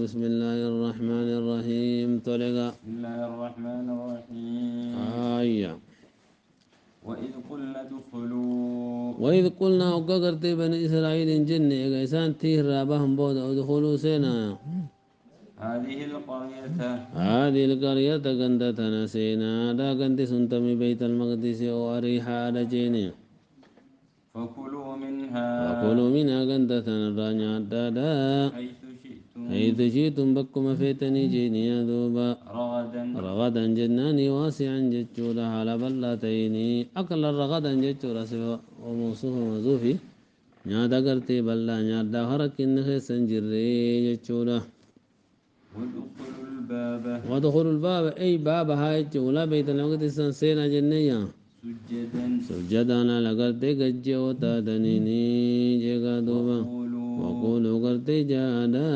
بسم الله الرحمن الرحيم طلقا بسم الله الرحمن الرحيم. آية وإذ قلنا ادخلوا وإذ قلنا وقرت بني إسرائيل جنة إيسان تيه رابهم بود ادخلوا سينا هذه القرية هذه القرية قندتنا سينا دا قند سنتمي بيت المقدس وأريحا رجيني فكلوا منها وكلوا منها قندتنا الرانيا دادا حيث شئتم حيث شئتم بكم فيتني جيني يا دوبا رغدا رغدا جناني واسعا جتشورا على بلاتيني أكل الرغدا جتشورا سوى وموصوف مزوفي نيادا قرتي بلا نيادا هرك إنخي سنجري جتشورا وادخلوا الباب ودخلوا الباب أي باب هاي ولا بيت المقدس سينا جنيا سجدا سجدا على قرتي قجي وتادنيني جيغا دوبا وقولوا وقولوا قرتي جادا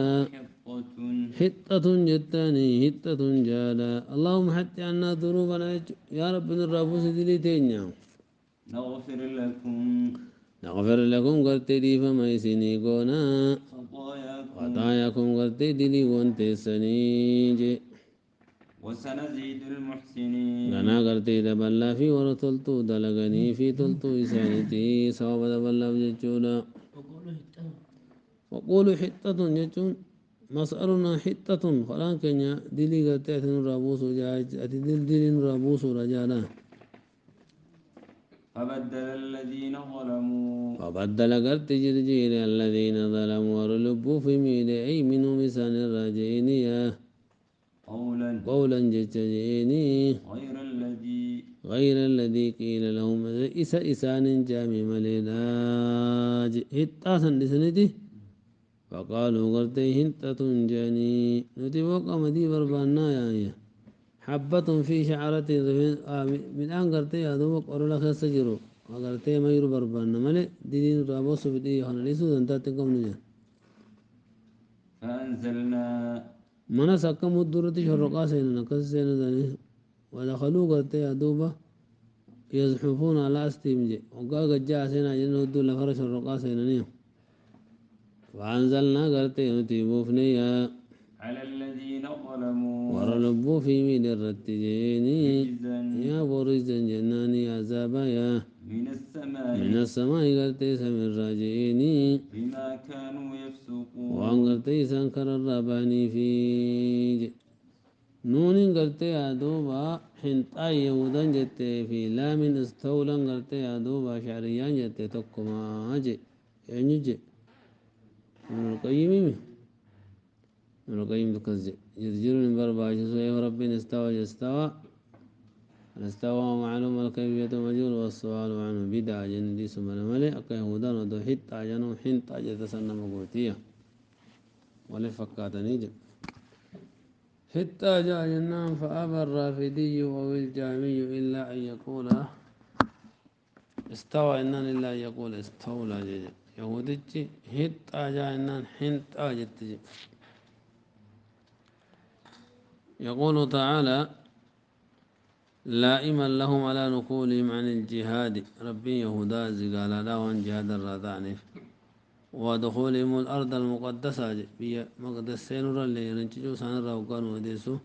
حطة حتة جتاني حتة جادا اللهم حتى عنا ذنوبنا يا رب الرابوس دليتين نغفر لكم نغفر لكم قرتي دي فما يسيني قونا خطاياكم خطاياكم قرتي دلي وانت سنيجي وسنزيد المحسنين. غنا قرتي دبلا في ورطلتو دلغني في تلتو إسانتي سواب دبلا بججونا وقولوا حتة ججون مسألنا حتة فلان كنيا دلي قرتي أتن رابوس جاج أتدل دلين رابوس رجانا فبدل الذين ظلموا فبدل قرت جرجير الذين ظلموا ورلبوا في ميل أي منهم إسان الراجعين يا قولا جتجيني غير الذي قيل لهم إسان جامي مليلاج هتاسا لسنتي فقالوا قرتي هنتة جاني نتبوك مدي بربانا يا حبة في شعرة من أن قرتي هذوك أرولا خيس جرو وقرتي ما يرو بربانا ملي دين رابوس بدي يخنا ليسو دنتاتكم نجا فأنزلنا منا سكم الدرة شرقا سينا نكس سينا داني ودخلوا قرتي هذوبا يزحفون على أستيمجي وقال قد جاء سينا جنة الدولة لفرش الرقا سينا نيو فأنزلنا قرتي نتيبوفني على الذين ظلموا ورلبوا في ميل الرتجيني رجزا يا بورزا جناني عذابا يا من السماء قرتي سمي الراجعيني بما كانوا يفسقون. وأن قرتي سنكر الرباني في نون قرتي أدوبا حنطا يهودا جتي في لام استولا قرتي أدوبا شعريان جتي تقما أجي يعني جي من القيم من القيم تكزي يرجل من برباش سويه ربنا استوى استوى معلوم الكيفية مجهول والسؤال عنه بدعة جندي سمن ملئ كيهودا ودو حتى جنو حنطا جتسنم قوتية ولفكات نيجي حتى جاء جنان فأبى الرافدي أو الجامي إلا أن يقول استوى إنان إلا أن يقول استولى جي يهودي حتى جاء إنان حنطا جتجي يقول تعالى لائما لهم على نقولهم عن الجهاد ربي يهودا قال لا وان جهاد الرضانف ودخولهم الأرض المقدسة بي مقدس سينور اللي ينتجوا سان الروقان وديسو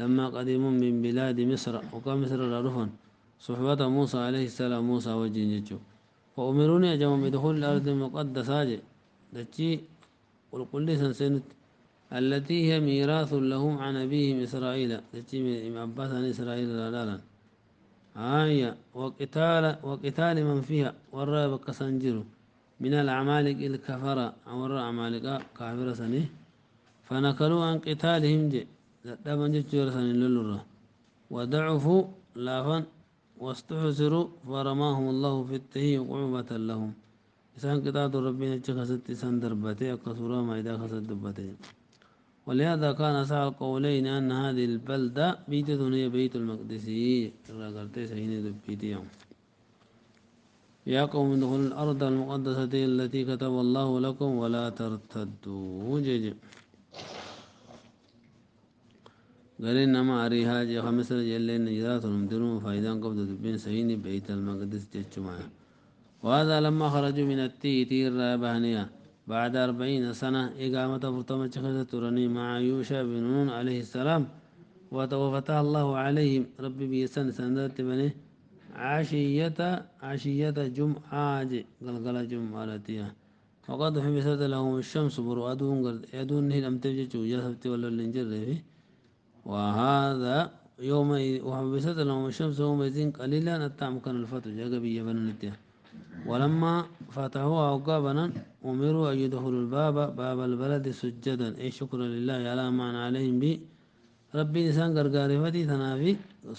لما قدموا من بلاد مصر وكان مصر رفن صحبة موسى عليه السلام موسى وجنجو وأمروني أجمع بدخول الأرض المقدسة دتشي والقل سنسنت التي هي ميراث لهم عن أبيهم إسرائيل دتشي من عباس عن إسرائيل لالا آية وقتال من فيها والرابع كسنجرو من الأعمالك الكفرة أمر أعمالك كافرة سنه فنكلوا عن قتالهم جي دابن جتشور سنه للرة وضعفوا لافن واستحسروا فرماهم الله في التهي قعوبة لهم إسان قطعة ربنا جخست إسان دربتي أكسورا ما إذا خست دبتي ولهذا كان سعى القولين أن هذه البلدة بيتة هي بيت المقدسي الرقرتي سهين دبيتيهم يا قوم ادخلوا الأرض المقدسة التي كتب الله لكم ولا ترتدوا جيجي قال إنما أريها جي خمس رجال نجرات المدنون فإذا قبضوا دبين سهين بيت المقدس جيجي معه وهذا لما خرجوا من التي تير بهنيا بعد 40 سنة إقامة فرطمة خزة ترني مع يوشع بن نون عليه السلام وفتح الله عليهم ربي بيسن سندات بني عشية جمعة قلقل جمعة وقد حبست لهم الشمس برو يدون هي لم تجد جسبت ولا الانجر فيه وهذا يوم وحبست لهم الشمس يومئذ قليلا التعم كان الفتح جاقبي يبنى ولما فتحوها عقابنا أمروا أن يدخلوا باب البلد سجدا أي شكرا لله على ما أنعم عليهم به ربي نسان قرقاري فتي تنافي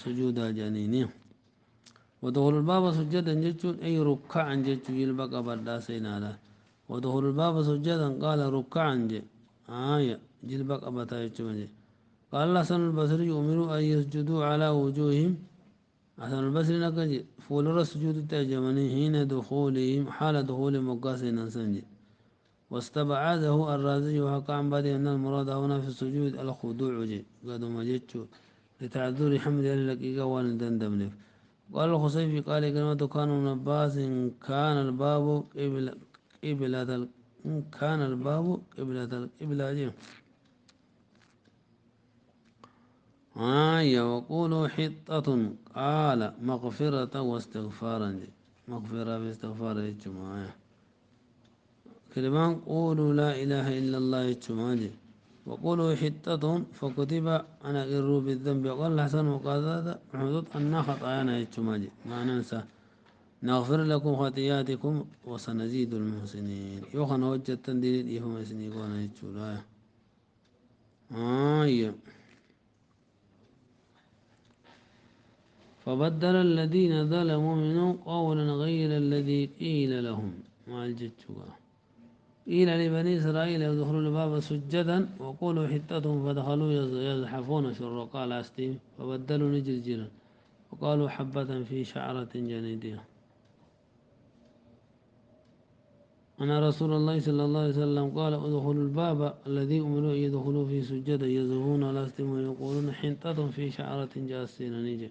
سجود الجنين ودخول الباب سجدا جتون أي ركعا جتون يلبقى بردا سينادا ودخول الباب سجدا قال ركعا جي آية جلبقى بتا جتون قال الله سن البصري أمروا أن يسجدوا على وجوههم حسن البصري نكجي فول السجود تأجمني حين دخولهم حال دخولهم وقاسنا سنجي واستبعاده الرازي وحكى عن بعد أن المراد هنا في السجود الخضوع جي قد ما جتشو لتعذر حمد لك إيقوان دندمنف قال الخصيفي قال كلمة كان من عباس إن كان الباب قبلة إن كان الباب قبلة جي وقولوا حطة قال مغفرة واستغفارا جي مغفرة باستغفار يجمع كلمان قولوا لا إله إلا الله يجمع وقولوا حطة فكتب أنا أقر بالذنب وقال الحسن وقال حدود أن خطايانا يجمع ما ننسى نغفر لكم خطياتكم وسنزيد المحسنين يوخن وجه التنديل يفهم يسنيقون يجمع فبدل الذين ظلموا منهم قولا غير الذي قيل لهم مع الجتشوغا قيل لبني إسرائيل يدخلوا الباب سجدا وقولوا حتتهم فدخلوا يزحفون شرقاء الأستيم فبدلوا نجرجرا وقالوا حبة في شعرة جنيدية أنا رسول الله صلى الله عليه وسلم قال ادخلوا الباب الذي أمروا أن يدخلوا فيه سجدا يزحفون الأستيم ويقولون حنطة في شعرة جاسين نجي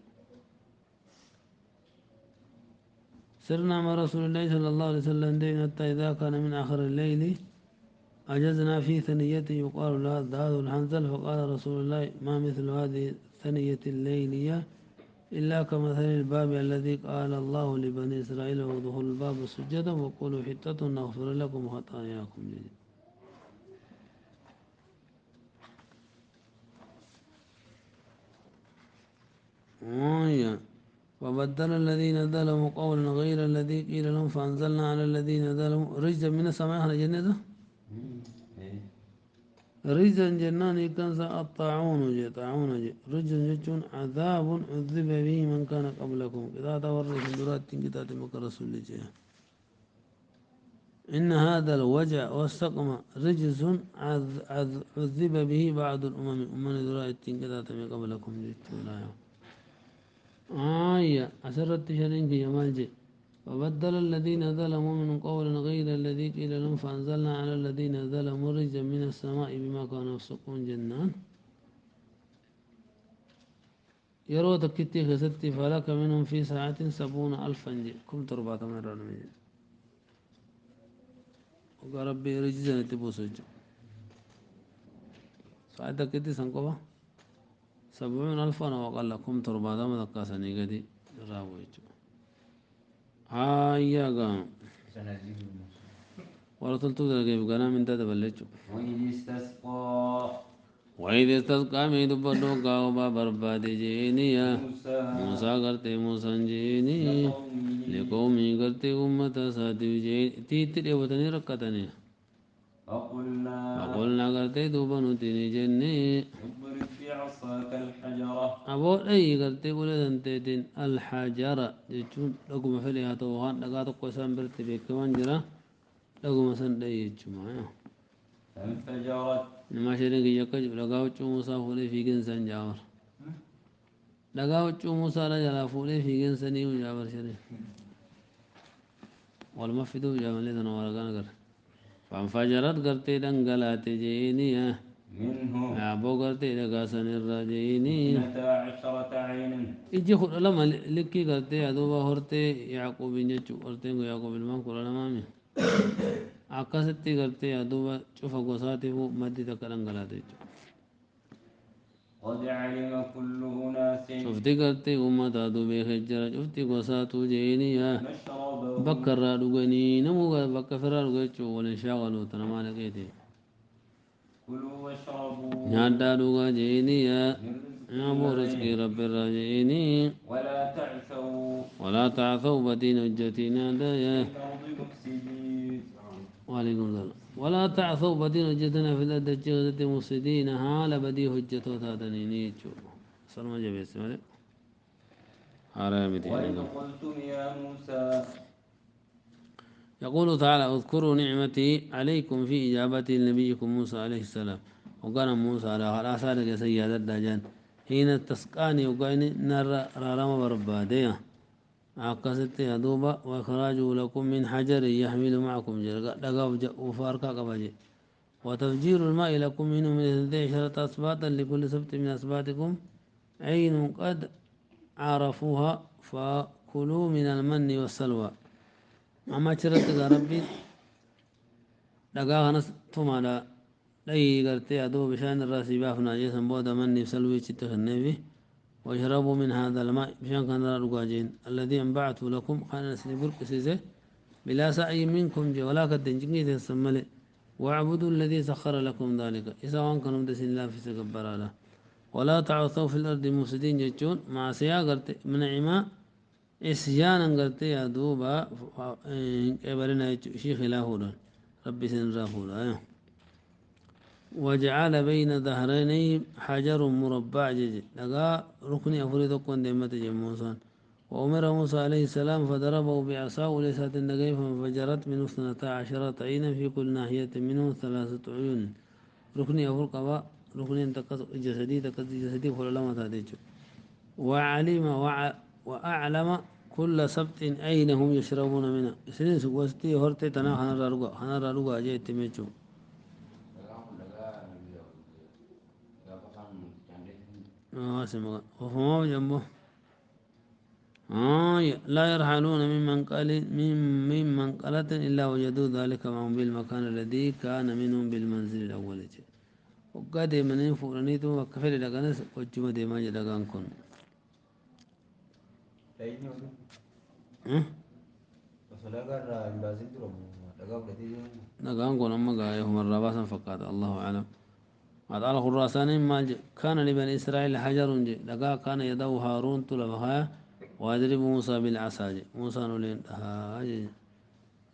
سرنا مع رسول الله صلى الله عليه وسلم دين حتى إذا كان من آخر الليل أجزنا في ثنية يقال لها ذات الحنزل فقال رسول الله ما مثل هذه الثنية الليلية إلا كمثل الباب الذي قال الله لبني إسرائيل ودخلوا الباب سجدا وقولوا حتة نغفر لكم خطاياكم وبدل الذين ظلموا قولا غير الذي قيل لهم فأنزلنا على الذين ظلموا رجزا من السماء على جنة رجزا جنان كان الطاعون جي رجزا جتون عذاب عذب به من كان قبلكم كذا تورث درات كتاب مكر رسول جي إن هذا الوجع والسقم رجز عذب به بعض الأمم أمم درات كتاب قبلكم جتون أسرت شرين في جمال جي وبدل الذين ظلموا من قول غير الذي قيل لهم فأنزلنا على الذين ظلموا رجزا من السماء بما كانوا يفسقون جنان يرو تكتي خستي فلك منهم في ساعة 70,000 جي كم 4 مرة نمجي وقال ربي رجزا نتبو سجو ساعة تكتي سنقوبة 70,000 وقال لكم 4 مدكاسني قدي راويجو قام ولا تلتو كيف قال من تاتا بلجو وإذ استسقى ميدو بدوكا وبا بربادي جينيا موسى قرتي موسى جيني لقومي قرتي أمة ساتي جيني تيتي وتني ركتني فقلنا قرتي دوبا نتيني جني اضرب بعصاك الحجرة أبو أي قرتي ولدن تيتين الحجرة جيتشون لكم فليها توغان لقاتو قسام برتي بيكمان جرا لكم سندي جمعا فانفجرت ما شرين كي يكجب لقاو موسى فولي في جنسان جاور لقاو موسى رجلا فولي في جنسان جاور شرين والمفدو جامل لذن ورقان قر فانفجرت قرتي دنقلات جيني منه أبو قرتي لقاسن الرجيني 12 عينا إجي خد لما لكي قرتي أدوبا هرتي يعقوب نجو قرتي يعقوب المنكر لمامي akkasitti gartee duuba cufa gosaatiifuu maddi takka dhangalaate jechuudha. قد علم كل أناس Cufti gartee uummataa duubee jira cufti gosaatuu jeeni yaa bakka مشربهم irraa dhuganii namuu bakka firraa dhuga jechuun waliin shaaqaluuta namaa dhaqeeti. كلوا واشربوا Nyaaddaa dhugaa jeeni yaa من رزق nyaaboo riskii الله rabbi irraa jeeni ولا تعثوا walaa taaca'u batiin hojjetii nyaaddaa في yaa الأرض مفسدين وعليكم السلام ولا تعثوا بدين هجتنا في الأرض جهة مفسدين حال بدي هجتو تاتنيني يجو سلام جبيس مالك حرام وإذ دينكم قلتم يا موسى يقول تعالى اذكروا نعمتي عليكم في إجابة نبيكم موسى عليه السلام وقال موسى على خلاص هذا سيادة الدجان حين تسقاني وقال نرى رارما بربادية عكست يدوبا وإخراجه لكم من حجر يحمل معكم لقاو وفاركا قبجي وتفجير الماء لكم منه من 12 أسباطا لكل سبت من أسباطكم عين قد عرفوها فكلوا من المن والسلوى أما شرط ربي لقا خنس ثم لا لي قرتي أدو بشان الراسي بافنا جيسا بودا مني بسلوي تتخني به واشربوا من هذا الماء بشان كان رقاجين الذي انبعث لكم خان نسلي برك سيزه بلا سعي منكم جي ولا قد جنجي تسملي واعبدوا الذي سخر لكم ذلك إذا كانوا دس الله في سكبر له ولا تعثوا في الأرض مفسدين جتون مع سياق من عماء إسيانا قلت يا دوبا قبلنا شيخ لاهودا ربي سنرافودا وجعل بين ظهرين حجر مربع جدي لقى ركن أفريد كون دمت جموسان وأمر موسى عليه السلام فضربه بعصاه ليست النقي فانفجرت منه 12 عينا في كل ناحية منه 3 عيون ركن أفرقبا ركن جسدي فلما تهديج وعلم وأعلم كل سبت أين هم يشربون منه سنين سقوستي هرتي تنا خنا رلوغا جاي تميتشو وفما جنبه لا يرحلون من قلة إلا وجدوا ذلك معهم بالمكان الذي كان منهم بالمنزل الأول وقد من فورنيتم وكفر لغنس وجمع ديما جدغان كن دغان كن أما غايهم الرباسا فقاد الله أعلم قد على خراسان ما كان لبني إسرائيل حجر لقى كان يده هارون طلبها ويضرب موسى بالعصا موسى نولين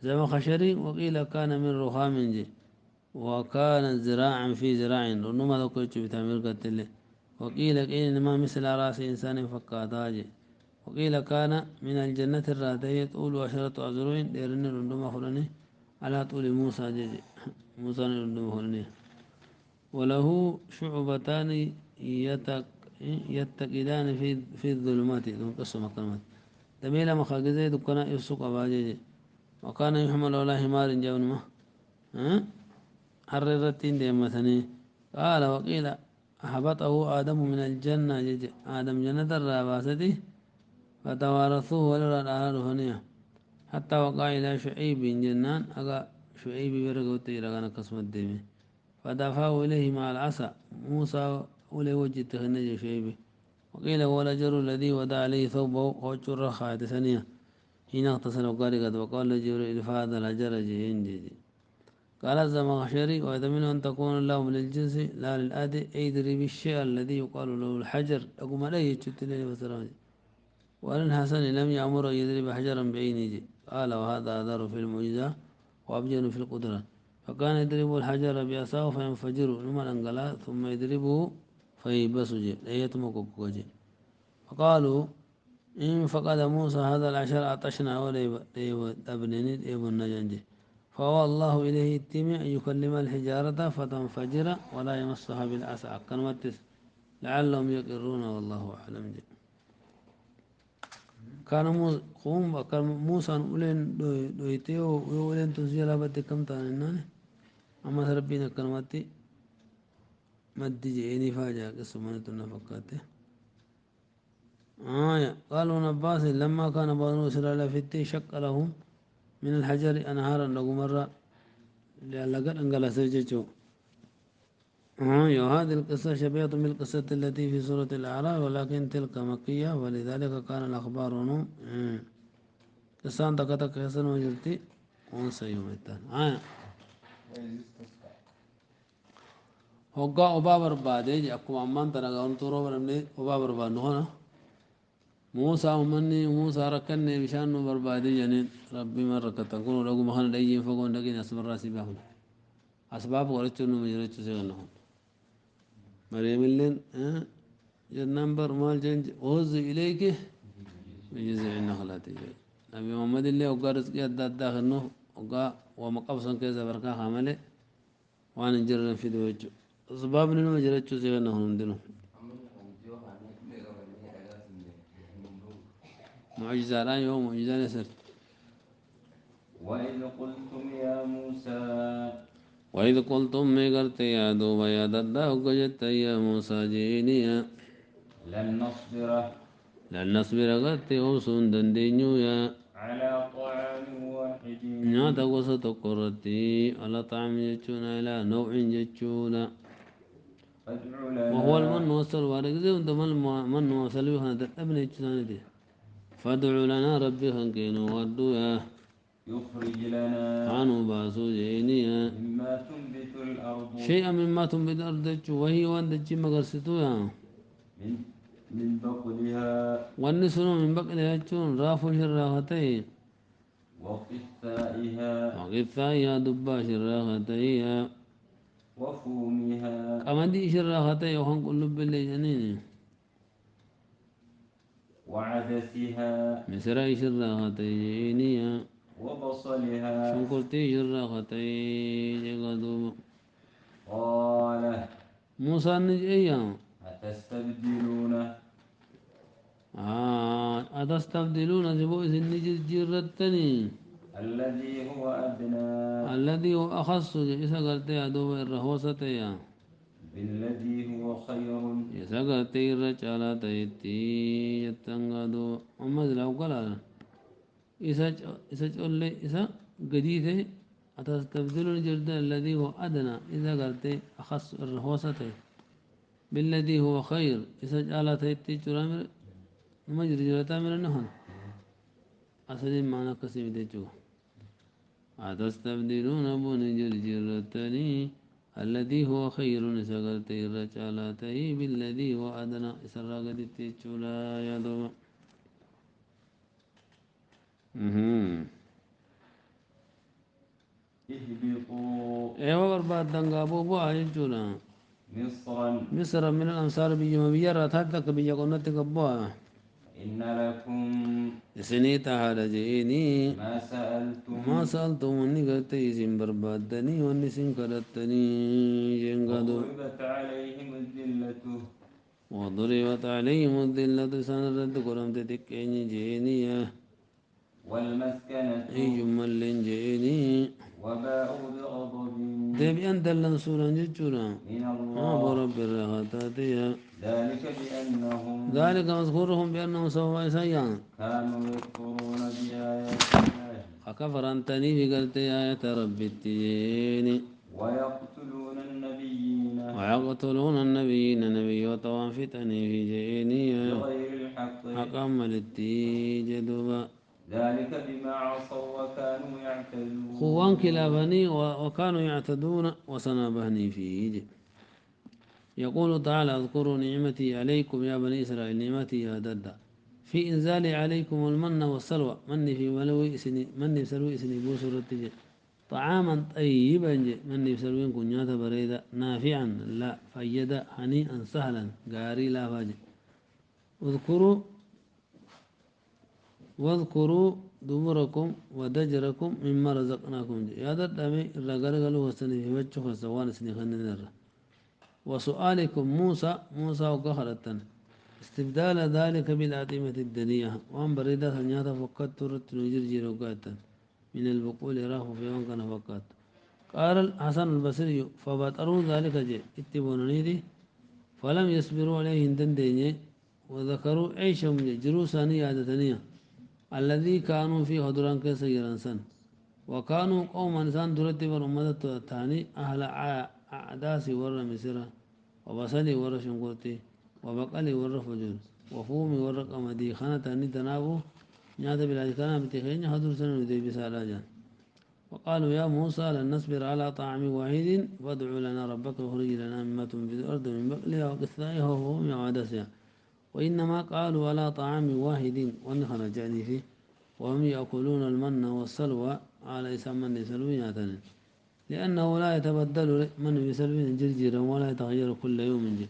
زي ما خشري وقيل كان من رخام وكان زراعا في زراع رنما ذو كويتش بتعمير قتل وقيل إنما مثل رأس إنسان فكاتاج وقيل كان من الجنة الراتية طول 10 أذرع ديرن رنما خلني على طول موسى موسى رنما خلني وله شعبتان يتقدان في الظلمات دون قسم كلمات دميل مخاجزي دكنا يسوق أباجي وكان يحمل على حمار جون ما حررتين دي مثني قال وقيل أحبطه آدم من الجنة آدم جنة الراباسة فتوارثوه ولرى الأهل فنيا حتى وقع إلى شعيب جنان أقا شعيب برقوتي رغانا قسم الدمي فدفعه إليه مع العصا موسى ولي وجه تخنج شعيبه وقيل هو الأجر الذي ودع عليه ثوبه وجر خاية ثانية حين اغتسل وقال وقال جبريل فهذا الأجر جي قال الزمخشري ويتمنى أن تكون اللهم للجنس لا للآدي يدري بالشيء الذي يقال له الحجر أقوم عليه يجت لي فسراني وأن الحسن لم يأمر أن يضرب حجرا بعينه قال وهذا أذر في المعجزة وأبجن في القدرة فكان يضرب الحجر بعصاه فينفجر ثم انقلع ثم يضربه فيبسج لا يتمكك فقالوا إن فقد موسى هذا العشر عطشنا وليبنني ابن نجنجي فهو الله إليه التمع يكلم الحجارة فتنفجر ولا يمسها بالعصا كلمة لعلهم يقرون والله أعلم كان موسى أولين دويتيو وأولين تنزيلا بدي كم تاني أما ربنا كلمات مد جيني فاجا قسمانة النفقات قالوا نباس لما كان بنو إسرائيل في التي شق لهم من الحجر أنهارا له مرة لقد أنقل سججو هذه القصة شبيهة بالقصة التي في سورة الأعراف ولكن تلك مكية ولذلك كان الأخبار قصة تكتك حسن وجرتي ونسى يوم التان هقا أبا بربادي أكو أمان ترى أنتورو برمني أبا برباد نخنا موسى ومني موسى ركني بشان بربادي جنين ربي مرة كتكون لقو مخنا ديجين فقون لكن أسمر راسي بهم أسباب ورچو مجرچو سيغنهم مريم اللين نمبر مال جنج أوز إليك بجزء النخلة نبي محمد اللي وقا رزقي أدى داخل نوح وقا ومقبصا كيزا بركا خامله وانا نجرنا في دوجو أسباب ننو مجرچو سيغنهم دينو معجزة الآن يوم معجزة نسر وإذ قلتم يا موسى وإذ قلتم ميقرت يا دوبا يا ددا وقجت يا موسى جينيا لن نصبر قلت أوسون دندينيو يا على طعام واحد نياتا قصة قرتي على طعام جتشونا إلى نوع جتشونا فادع لنا وهو المن والسلوى رجزي وانت من والسلوى هنا تتبني جتشونا دي فادع لنا ربي خنكين ودو يا يخرج لنا عنو باسو جينيا مما تنبت الأرض شيئا مما تنبت الأرض وهي وان دجي مقرستو يا من بقلها والنسل من بقلها جتشون رافو شراختي وقثائها دبا شراختي وفومها قمدي شراختي وخن قلب اللي جنيني وعدسها مسرائي شراختي جينيا وبصلها شنكرتي شراختي جغدو قال موسى نجئيا أتستبدلون أتستبدلون سبوئس النجر جرتني الذي هو أدنى الذي هو أخص إسا قرتي أدوب الرهوسة بالذي هو خير إسا قرتي الرجالة تيتي يتنغدو أمد لو قال إسا جولي إسا قديثي أتستبدلون جردا الذي هو أدنى إذا قرتي أخص الرهوسة بالذي هو خير إسا جالة تيتي جرامر مجري جرتا من النهن أصلي معنى قسيم ديجو أتستبدلون بون جرجرتني الذي هو خير سقلتي الرجالتي بالذي هو أدنى إسرى قد لا يدو اهبطوا ايوه برباد دنگا بوبو جولا مصر من الأمصار بيجي بيجرى تحتك بيجي قناتك بوا إن لكم سنيتا هذا جيني ما سألتم سألتم مني قلتي سن بربادني واني سن كرتني جنگدو وضربت عليهم الذلة وضربت عليهم الذلة سنرد قرمت تكيني جيني والمسكنة أي جمال جيني وباءوا بغضب دبي أنت لنسولا جتشولا من ما أبو الله رب الرغتاتيا ذلك بأنهم ذلك مذكورهم بأنهم سوف يسيان كانوا يكفرون بآيات الله فكفر أنتني في قلت آية ربي التجيني ويقتلون النبيين ويقتلون النبيين نبي وطوان فتني في جيني بغير الحق حكم للتيجدوبا ذلك بما عصوا وكانوا يعتدون خوان كلافني وكانوا يعتدون وسنبهني فيه يقول تعالى اذكروا نعمتي عليكم يا بني إسرائيل نعمتي يا ددا في إنزال عليكم المن والسلوى مني في ملوي إسني مني بسلوي إسني بوسر التجي طعاما طيبا مني بسلوين كنيات بريدة نافعا لا فيدا هنيئا سهلا قاري لا فاجئ اذكروا واذكروا دبركم ودجركم مما رزقناكم يا ددامي الرغرغلو وسني في وجه فسوان سني خننر وسؤالكم موسى وقهرتن استبدال ذلك بالأطيمة الدنيا وأن بريدة ثنياتا فقدت رت نجرجر وقاتا من البقول راه في وان فقات قال الحسن البصري فبطروا ذلك جي اتبونني دي فلم يصبروا عليه دندني وذكروا عيشهم جروساني عادتنيا الذي كانوا فيه هدران كيس يرانسان وكانوا قوما إنسان درد بالأمة الثاني أهل أعداسي ور مسرة وبصلي ور شنقرتي وبقلي ور فجور وفومي ور قمدي خانة أني تنابو نيات بلاد كان بتخين هدر سنة ودي بسالاجان وقالوا يا موسى لن نصبر على طعام واحد فادع لنا ربك وخرج لنا مما تنبت الأرض من بقلها وقثائها وفومها وعدسها وإنما قالوا على طعام واحد ونخن جاني فيه وهم يأكلون المن والسلوى على إسام من يسلويناتن لأنه لا يتبدل من يسلوين جرجيرا ولا يتغير كل يوم جي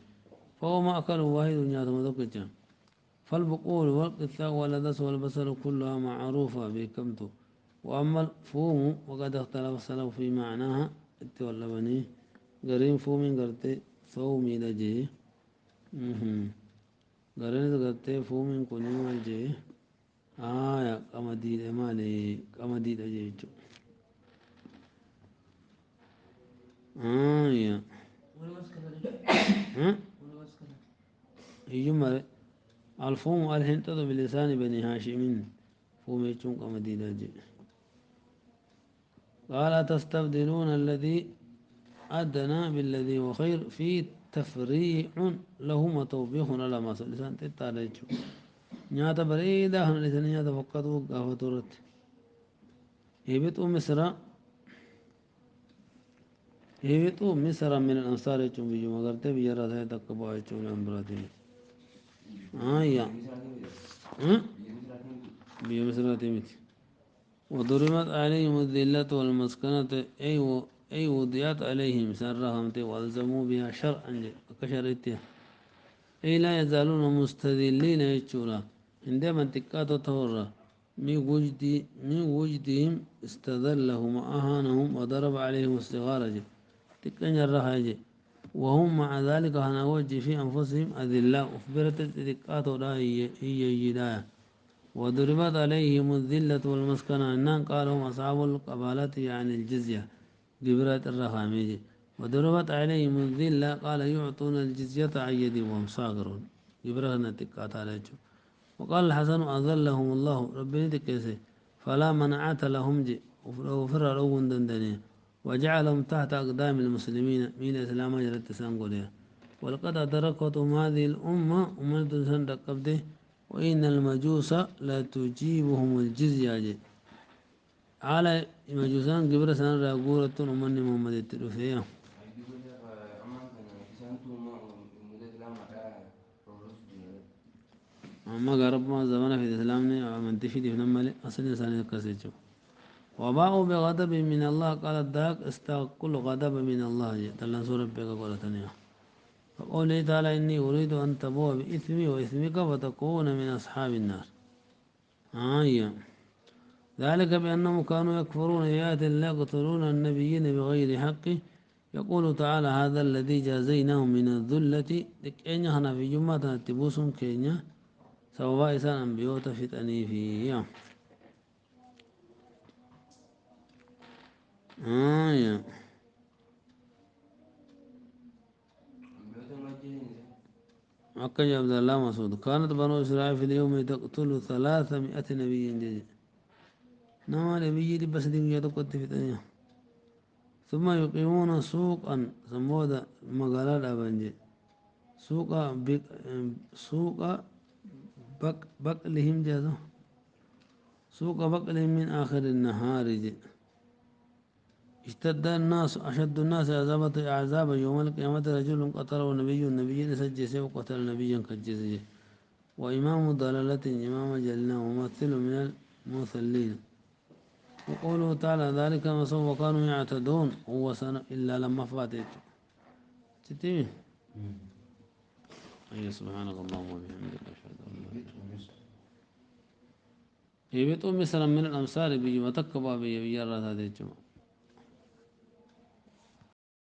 فهو مأكل واحد ياتم ذكجا فالبقول والقثاء واللدس والبصل كلها معروفة بكمته وأما الفوم وقد اختلف السلف في معناها التولى بني قرين فوم قرتي ثومي دجي قرين قرتي فوم كوني مالجي يا قمدي مالي قمدي دجي يا يجمع الفوم الهنتظ بلسان بني هاشم فوم يجون قمدي دجي قال تستبدلون الذي أدنى بالذي هو خير في تفريع لهما توبيخ على ما لسان تتاليجو نياتا بريدة هن لسان نياتا فقطوا قافتورت هبطوا مصر هبطوا مصر من الأنصار يجون بيجو مغرتي بيجرى ذا تقبوا يجون الأنبراتي يا بيجو مصر تيمتي وضربت عليهم الذلة والمسكنة أي وضعت عليهم سرهم والزموا بها شرعا كشرتها أي لا يزالون مستذلين يجولا عندما انتقاط تورا من وجدهم استذلهم وأهانهم وضرب عليهم استغارة تكن الرهاجة وهم مع ذلك هنا وجه في أنفسهم أذلاء أخبرت الانتقاط هي جداية وضربت عليهم الذلة والمسكنة إنهم قالوا أصحاب القبالة يعني الجزية جبرات الرخامية وضربت عليهم الذلة قال يعطون الجزية عن يد وهم صاغرون جبرات تكات عليهم وقال الحسن أذلهم الله ربنا تكيسي فلا منعت لهم جي وفر لهم دندنيا وجعلهم تحت أقدام المسلمين من الإسلام جلت سنقولها ولقد أدركتهم هذه الأمة ومن سندق قبده وإن المجوس لا تجيبهم الجزية جي على مجوسان قبر سنة راقورة ومن محمد التلوفية أما قرب ما زمان في الإسلام من تفيد في نمالي أصل إنسان يكسيجو وباءوا بغضب من الله قال الداك استقل غضب من الله تلنا سورة بيقى قولتني فقوله تعالى إني أريد أن تبوء بإثمي وإثمك فتكون من أصحاب النار ذلك بأنهم كانوا يكفرون بآيات الله يقتلون النبيين بغير حقه يقول تعالى هذا الذي جازيناهم من الذلة لكأن هنا في جمعة تبوسهم كينيا سواء إسان أنبيوت في تأنيفية أكد عبد الله مسعود كانت بنو إسرائيل في اليوم تقتل 300 نبي جديد نما نبي بس دين يدقت في الدنيا ثم يقيمون سوقا سمودا مقالات أبنجي سوق بقلهم جازو سوق بقلهم من آخر النهار جي اشتد الناس أشد الناس عذابا يوم القيامة رجل قتله نبي سجسه وقتل نبيا كجسه وإمام ضلالة إمام جلنا وممثل من المثلين وقوله تعالى ذلك ما سوى وكانوا يعتدون هو سنة إلا لما فاتت تتمي أي سبحانك اللهم وبحمدك أشهد أن لا إله إلا أنت يبيتوا مثلا من الأمثال بيجي وتكبا بيجي هذا الجمع